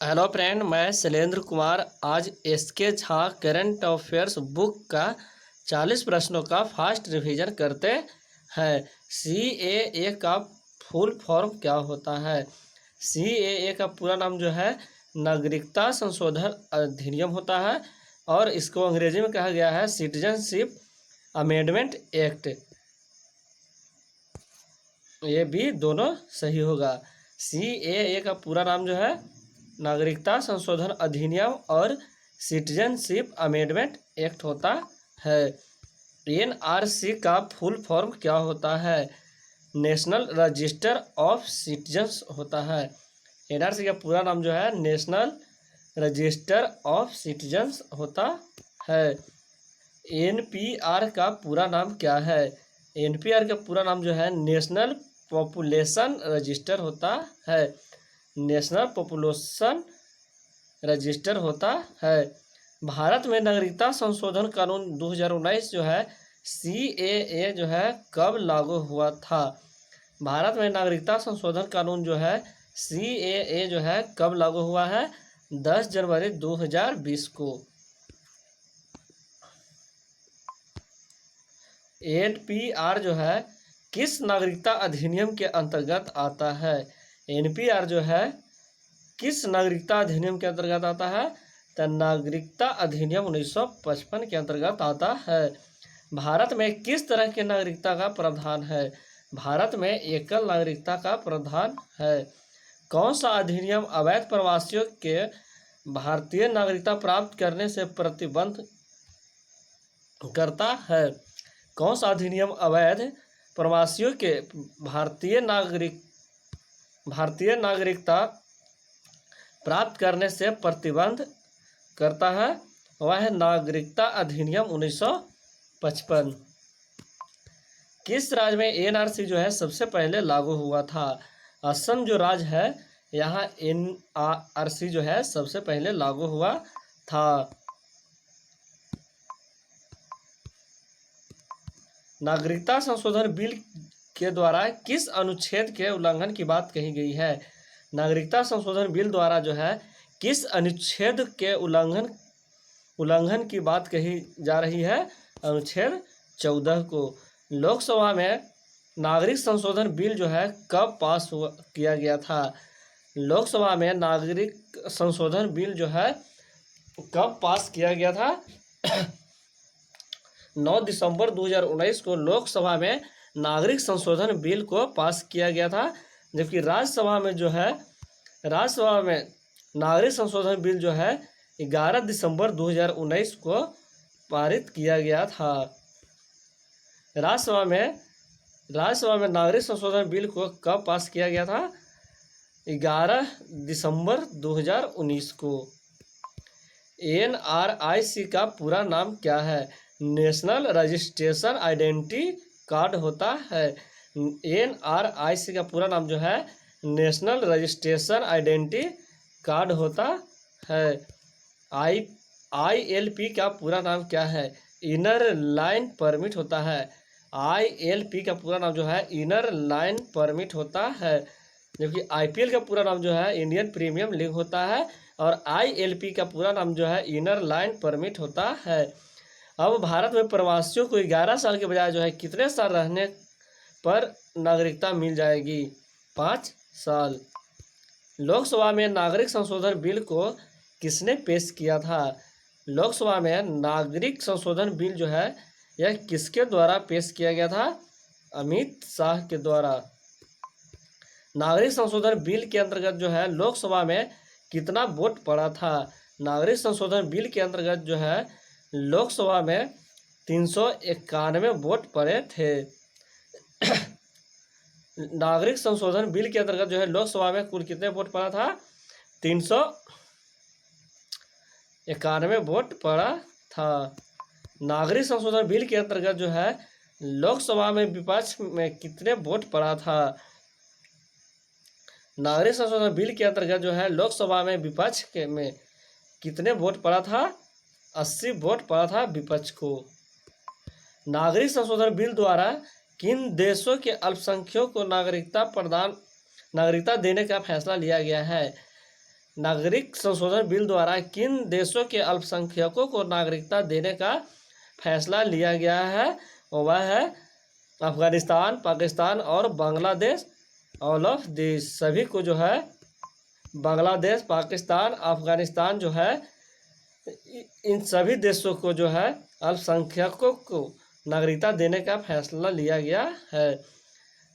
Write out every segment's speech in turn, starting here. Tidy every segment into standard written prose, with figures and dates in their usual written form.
Hello friend, मैं शैलेंद्र कुमार आज SK Jha current affairs book का 40 प्रश्नों का फास्ट रिवीजन करते हैं। CAA का फुल फॉर्म क्या होता है? CAA का पूरा नाम जो है नागरिकता संशोधन अधिनियम होता है और इसको अंग्रेजी में कहा गया है सिटीजनशिप अमेंडमेंट एक्ट। ये भी दोनों सही होगा। CAA का पूरा नाम जो है नागरिकता संशोधन अधिनियम और सिटीजनशिप अमेंडमेंट एक्ट होता है। NRC का फुल फॉर्म क्या होता है? नेशनल रजिस्टर ऑफ सिटीजन्स होता है। NRC का पूरा नाम जो है नेशनल रजिस्टर ऑफ सिटीजन्स होता है। NPR का पूरा नाम क्या है? NPR का पूरा नाम जो है नेशनल पॉपुलेशन रजिस्टर होता है। नेशनल पॉपुलेशन रजिस्टर होता है। भारत में नागरिकता संशोधन कानून 2019 जो है CAA जो है कब लागू हुआ था? भारत में नागरिकता संशोधन कानून जो है CAA जो है कब लागू हुआ है? 10 जनवरी 2020 को। NPR जो है किस नागरिकता अधिनियम के अंतर्गत आता है? NPR जो है किस नागरिकता अधिनियम के अंतर्गत आता है? तो नागरिकता अधिनियम 1955 के अंतर्गत आता है। भारत में किस तरह की नागरिकता का प्रावधान है? भारत में एकल नागरिकता का प्रावधान है। कौन सा अधिनियम अवैध प्रवासियों के भारतीय नागरिकता प्राप्त करने से प्रतिबंध करता है? कौन सा अधिनियम अवैध प्रवासियों के भारतीय नागरिकता प्राप्त करने से प्रतिबंध करता है? वह है नागरिकता अधिनियम 1955। किस राज्य में NRC जो है सबसे पहले लागू हुआ था? असम जो राज्य है यहाँ NRC जो है सबसे पहले लागू हुआ था। नागरिकता संशोधन बिल के द्वारा किस अनुच्छेद के उल्लंघन की बात कही गई है? नागरिकता संशोधन बिल द्वारा जो है किस अनुच्छेद के उल्लंघन की बात कही जा रही है? अनुच्छेद 14 को। लोकसभा में नागरिक संशोधन बिल जो है कब पास किया गया था? लोकसभा में नागरिक संशोधन बिल जो है कब पास किया गया था? 9 दिसंबर 2019 को लोकसभा में नागरिक संशोधन बिल को पास किया गया था, जबकि राज्यसभा में नागरिक संशोधन बिल जो है 11 दिसंबर 2019 को पारित किया गया था। राज्यसभा में नागरिक संशोधन बिल को कब पास किया गया था? 11 दिसंबर 2019 को। NRIC का पूरा नाम क्या है? नेशनल रजिस्ट्रेशन आइडेंटिटी कार्ड होता है। NRIC का पूरा नाम जो है नेशनल रजिस्ट्रेशन आइडेंटिटी कार्ड होता है। ILP का पूरा नाम क्या है? इनर लाइन परमिट होता है। ILP का पूरा नाम जो है इनर लाइन परमिट होता है, जबकि IPL का पूरा नाम जो है इंडियन प्रीमियम लीग होता है और ILP का पूरा नाम जो है इनर लाइन परमिट होता है। अब भारत में प्रवासियों को 11 साल के बजाय जो है कितने साल रहने पर नागरिकता मिल जाएगी? 5 साल। लोकसभा में नागरिक संशोधन बिल को किसने पेश किया था? लोकसभा में नागरिक संशोधन बिल जो है यह किसके द्वारा पेश किया गया था? अमित शाह के द्वारा। नागरिक संशोधन बिल के अंतर्गत जो है लोकसभा में कितना वोट पड़ा था? नागरिक संशोधन बिल के अंतर्गत जो है लोकसभा में 391 वोट पड़े थे। नागरिक संशोधन बिल के अंतर्गत जो है लोकसभा में कुल कितने वोट पड़ा था? 391 वोट पड़ा था। नागरिक संशोधन बिल के अंतर्गत जो है लोकसभा में विपक्ष में कितने वोट पड़ा था? नागरिक संशोधन बिल के अंतर्गत जो है लोकसभा में विपक्ष में कितने वोट पड़ा था? 80 वोट पड़ा था विपक्ष को। नागरिक संशोधन बिल द्वारा किन देशों के अल्पसंख्यकों को नागरिकता देने का फैसला लिया गया है? नागरिक संशोधन बिल द्वारा किन देशों के अल्पसंख्यकों को नागरिकता देने का फैसला लिया गया है? वह है अफगानिस्तान, पाकिस्तान और बांग्लादेश। ऑल ऑफ दिस, सभी को जो है बांग्लादेश, पाकिस्तान, अफगानिस्तान जो है इन सभी देशों को जो है अल्पसंख्यकों को नागरिकता देने का फैसला लिया गया है।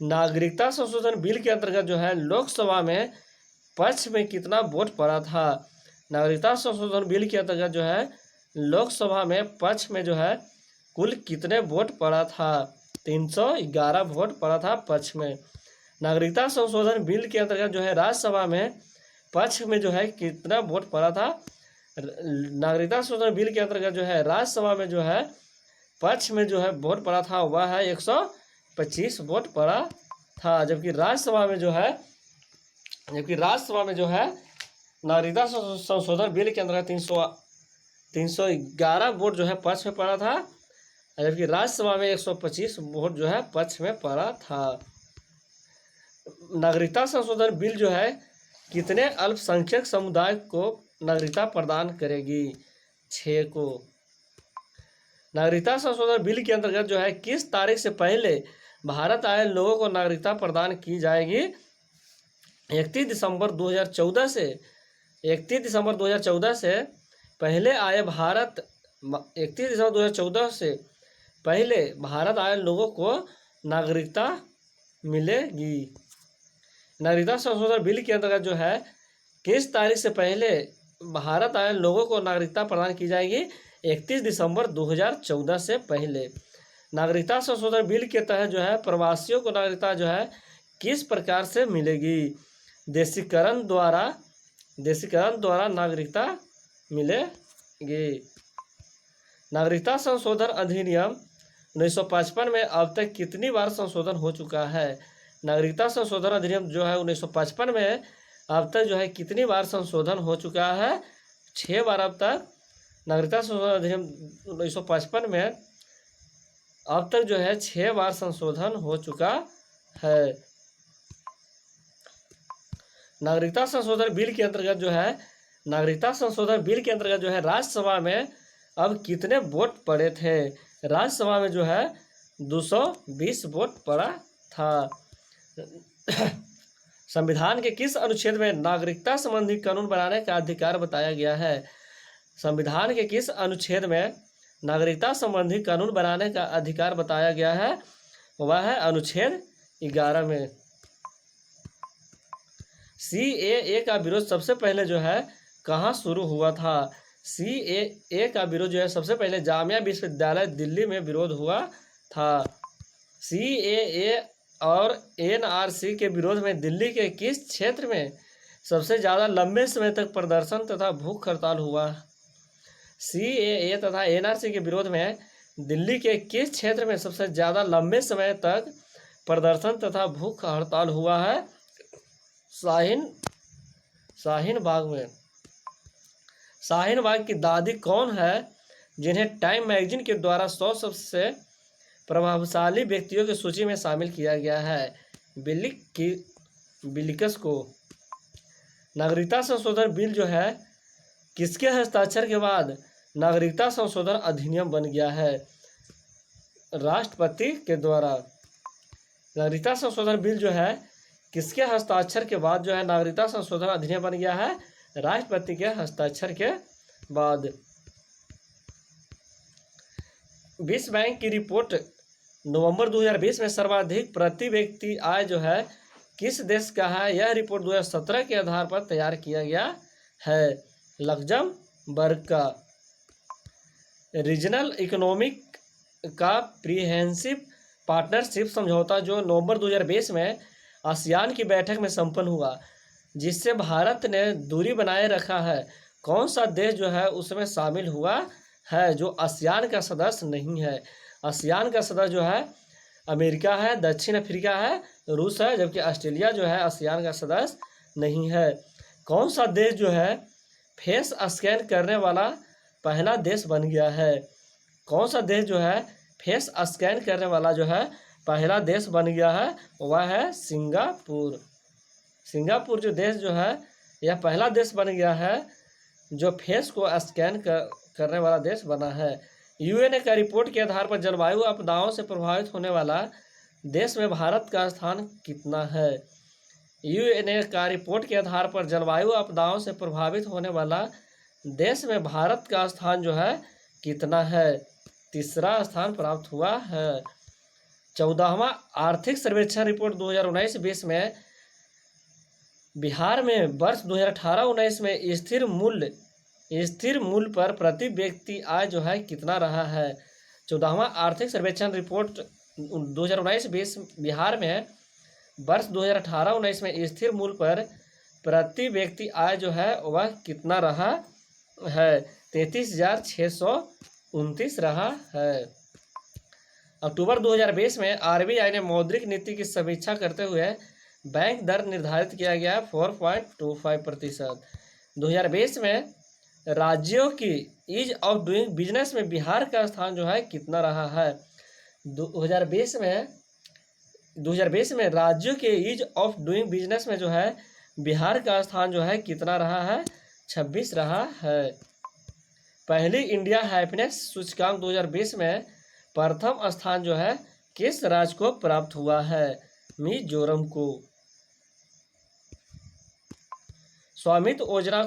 नागरिकता संशोधन बिल के अंतर्गत जो है लोकसभा में पक्ष में कितना वोट पड़ा था? नागरिकता संशोधन बिल के अंतर्गत जो है लोकसभा में पक्ष में जो है कुल कितने वोट पड़ा था? 311 वोट पड़ा था पक्ष में। नागरिकता संशोधन बिल के अंतर्गत जो है राज्यसभा में पक्ष में जो है कितना वोट पड़ा था? नागरिकता संशोधन बिल के अंतर्गत जो है राज्यसभा में जो है पक्ष में जो है वोट पड़ा था वह है 125 वोट पड़ा था। जबकि राज्यसभा में जो है नागरिकता संशोधन बिल के अंतर्गत 311 वोट जो है पक्ष में पड़ा था, जबकि राज्यसभा में 125 वोट जो है पक्ष में पड़ा था। नागरिकता संशोधन बिल जो है कितने अल्पसंख्यक समुदाय को नागरिकता प्रदान करेगी? 6 को। नागरिकता संशोधन बिल के अंतर्गत जो है किस तारीख से पहले भारत आए लोगों को नागरिकता प्रदान की जाएगी? 31 दिसंबर 2014 से पहले आए 31 दिसंबर 2014 से पहले भारत आए लोगों को नागरिकता मिलेगी। नागरिकता संशोधन बिल के अंतर्गत जो है किस तारीख से पहले भारत आए लोगों को नागरिकता प्रदान की जाएगी? 31 दिसंबर 2014 से पहले। नागरिकता संशोधन बिल के तहत जो है प्रवासियों को नागरिकता जो है किस प्रकार से मिलेगी? देशीकरण द्वारा नागरिकता मिलेगी। नागरिकता संशोधन अधिनियम 1955 में अब तक कितनी बार संशोधन हो चुका है? नागरिकता संशोधन अधिनियम जो है 1955 में अब तक जो है कितनी बार संशोधन हो चुका है? 6 बार अब तक नागरिकता संशोधन अधिनियम 1955 में अब तक जो है 6 बार संशोधन हो चुका है। नागरिकता संशोधन बिल के अंतर्गत जो है राज्यसभा में अब कितने वोट पड़े थे? राज्यसभा में जो है 220 वोट पड़ा था। संविधान के किस अनुच्छेद में नागरिकता संबंधी कानून बनाने का अधिकार बताया गया है? संविधान के किस अनुच्छेद में नागरिकता संबंधी कानून बनाने का अधिकार बताया गया है? वह है अनुच्छेद 11 में। CAA का विरोध सबसे पहले जो है कहाँ शुरू हुआ था? CAA का विरोध जो है सबसे पहले जामिया विश्वविद्यालय दिल्ली में विरोध हुआ था। CAA और NRC के विरोध में दिल्ली के किस क्षेत्र में सबसे ज़्यादा लंबे समय तक प्रदर्शन तथा भूख हड़ताल हुआ? CAA तथा NRC के विरोध में दिल्ली के किस क्षेत्र में सबसे ज़्यादा लंबे समय तक प्रदर्शन तथा भूख हड़ताल हुआ है? शाहीन बाग में। शाहीन बाग की दादी कौन है जिन्हें टाइम मैगजीन के द्वारा 100 सबसे प्रभावशाली व्यक्तियों की सूची में शामिल किया गया है? बिलिकस को। नागरिकता संशोधन बिल जो है किसके हस्ताक्षर के बाद नागरिकता संशोधन अधिनियम बन गया है? राष्ट्रपति के द्वारा। नागरिकता संशोधन बिल जो है किसके हस्ताक्षर के बाद जो है नागरिकता संशोधन अधिनियम बन गया है? राष्ट्रपति के हस्ताक्षर के बाद। विश्व बैंक की रिपोर्ट नवंबर 2020 में सर्वाधिक प्रति व्यक्ति आय जो है किस देश का है? यह रिपोर्ट 2017 के आधार पर तैयार किया गया है। लक्जमबर्ग का। रीजनल इकोनॉमिक कॉम्प्रिहेंसिव पार्टनरशिप समझौता जो नवंबर 2020 में आसियान की बैठक में संपन्न हुआ, जिससे भारत ने दूरी बनाए रखा है, कौन सा देश जो है उसमें शामिल हुआ है जो आसियान का सदस्य नहीं है? आसियान का सदस्य जो है अमेरिका है, दक्षिण अफ्रीका है, रूस है, जबकि ऑस्ट्रेलिया जो है आसियान का सदस्य नहीं है। कौन सा देश जो है फेस स्कैन करने वाला पहला देश बन गया है? कौन सा देश जो है फेस स्कैन करने वाला जो है पहला देश बन गया है? वह है सिंगापुर। सिंगापुर जो देश जो है यह पहला देश बन गया है जो फेस को स्कैन करने वाला देश बना है। यूएनए का रिपोर्ट के आधार पर जलवायु आपदाओं से प्रभावित होने वाला देश में भारत का स्थान कितना है। यूएनए का रिपोर्ट के आधार पर जलवायु आपदाओं से प्रभावित होने वाला देश में भारत का स्थान जो है कितना है, तीसरा स्थान प्राप्त हुआ है। 14वां आर्थिक सर्वेक्षण रिपोर्ट 2019-20 में बिहार में वर्ष 2018-19 में स्थिर मूल्य पर प्रति व्यक्ति आय जो है कितना रहा है। 14वां आर्थिक सर्वेक्षण रिपोर्ट 2019-20 बिहार में वर्ष 2018-19 में स्थिर मूल्य पर प्रति व्यक्ति आय जो है वह कितना रहा है, 33,629 रहा है। अक्टूबर 2020 में आरबीआई ने मौद्रिक नीति की समीक्षा करते हुए बैंक दर निर्धारित किया गया है 4.25%। 2020 में राज्यों की ईज ऑफ डूइंग बिजनेस में बिहार का स्थान जो है कितना रहा है। 2020 में राज्यों के ईज ऑफ डूइंग बिजनेस में जो है बिहार का स्थान जो है कितना रहा है, 26 रहा है। पहली इंडिया हैप्पीनेस सूचकांक 2020 में प्रथम स्थान जो है किस राज्य को प्राप्त हुआ है, मिजोरम को। स्वामित्व योजना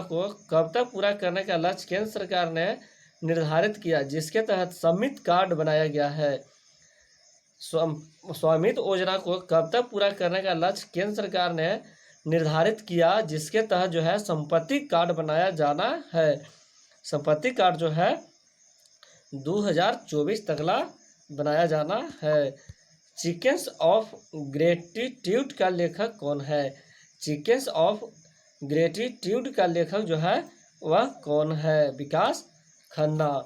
को कब तक पूरा करने का लक्ष्य केंद्र सरकार ने निर्धारित किया, जिसके तहत सम्मित कार्ड बनाया गया है। स्वामित्व योजना को कब तक पूरा करने का लक्ष्य केंद्र सरकार ने निर्धारित किया, जिसके तहत जो है संपत्ति कार्ड बनाया जाना है। संपत्ति कार्ड जो है 2024 तकला बनाया जाना है। चिकेन्स ऑफ ग्रेटिट्यूड का लेखक कौन है। चिकेन्स ऑफ ग्रेटिट्यूड का लेखक जो है वह कौन है, विकास खन्ना।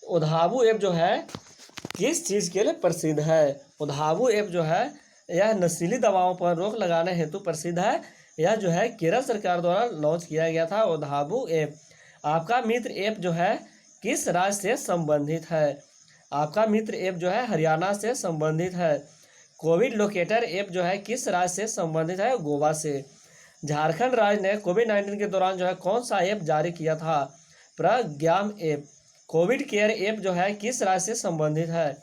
उधाबू ऐप जो है किस चीज़ के लिए प्रसिद्ध है। उधाबू ऐप जो है यह नशीली दवाओं पर रोक लगाने हेतु प्रसिद्ध है। यह जो है केरल सरकार द्वारा लॉन्च किया गया था उधाबू ऐप। आपका मित्र ऐप जो है किस राज्य से संबंधित है। आपका मित्र ऐप जो है हरियाणा से संबंधित है। कोविड लोकेटर ऐप जो है किस राज्य से संबंधित है, गोवा से। झारखंड राज्य ने कोविड-19 के दौरान जो है कौन सा ऐप जारी किया था, Pragyam app. Covid care app जो है किस राज्य से संबंधित है।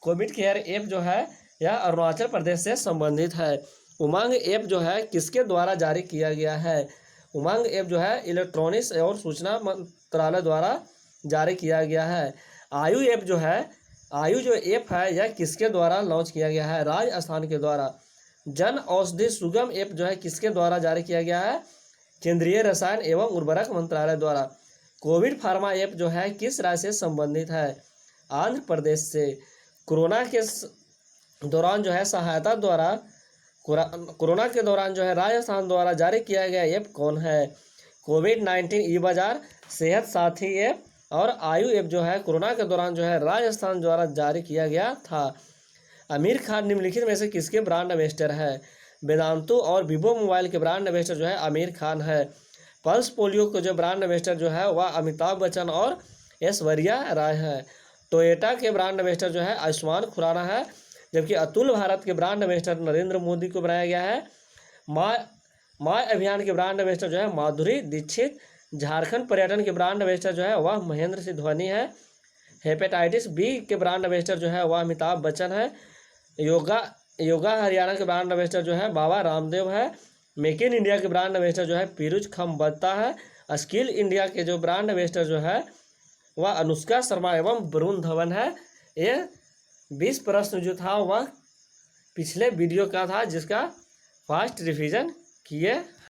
कोविड केयर ऐप जो है यह अरुणाचल प्रदेश से संबंधित है। उमंग ऐप जो है किसके द्वारा जारी किया गया है। उमंग ऐप जो है इलेक्ट्रॉनिक्स और सूचना मंत्रालय द्वारा जारी किया गया है। आयु ऐप जो है, आयु जो ऐप है यह किसके द्वारा लॉन्च किया गया है, राजस्थान के द्वारा। जन औषधि सुगम ऐप जो है किसके द्वारा जारी किया गया है, केंद्रीय रसायन एवं उर्वरक मंत्रालय द्वारा। कोविड फार्मा ऐप जो है किस राज्य से संबंधित है, आंध्र प्रदेश से। कोरोना के दौरान जो है सहायता द्वारा कोरोना के दौरान जो है राजस्थान द्वारा जारी किया गया ऐप कौन है, कोविड-19 ई बाजार, सेहत साथी ऐप और आयु ऐप जो है कोरोना के दौरान जो है राजस्थान द्वारा जारी किया गया था। आमिर खान निम्नलिखित में से किसके ब्रांड एम्बेसडर है। वेदांतु और वीवो मोबाइल के ब्रांड एम्बेसडर जो है आमिर खान है। पल्स पोलियो को जो ब्रांड एम्बेसडर जो है वह अमिताभ बच्चन और ऐश्वर्या राय है। टोयोटा के ब्रांड एम्बेसडर जो है आयुष्मान खुराना है, जबकि अतुल भारत के ब्रांड एम्बेसडर नरेंद्र मोदी को बनाया गया है। माय अभियान के ब्रांड एम्बेसडर जो है माधुरी दीक्षित। झारखंड पर्यटन के ब्रांड एम्बेसडर जो है वह महेंद्र सिंह धोनी है। हेपेटाइटिस बी के ब्रांड एम्बेसडर जो है वह अमिताभ बच्चन है। योगा हरियाणा के ब्रांड एम्बेसडर जो है बाबा रामदेव है। मेक इन इंडिया के ब्रांड एम्बेसडर जो है पीयूष खम्बत्ता है। स्किल इंडिया के जो ब्रांड एम्बेसडर जो है वह अनुष्का शर्मा एवं वरुण धवन है। ये 20 प्रश्न जो था वह पिछले वीडियो का था, जिसका फास्ट रिवीजन किए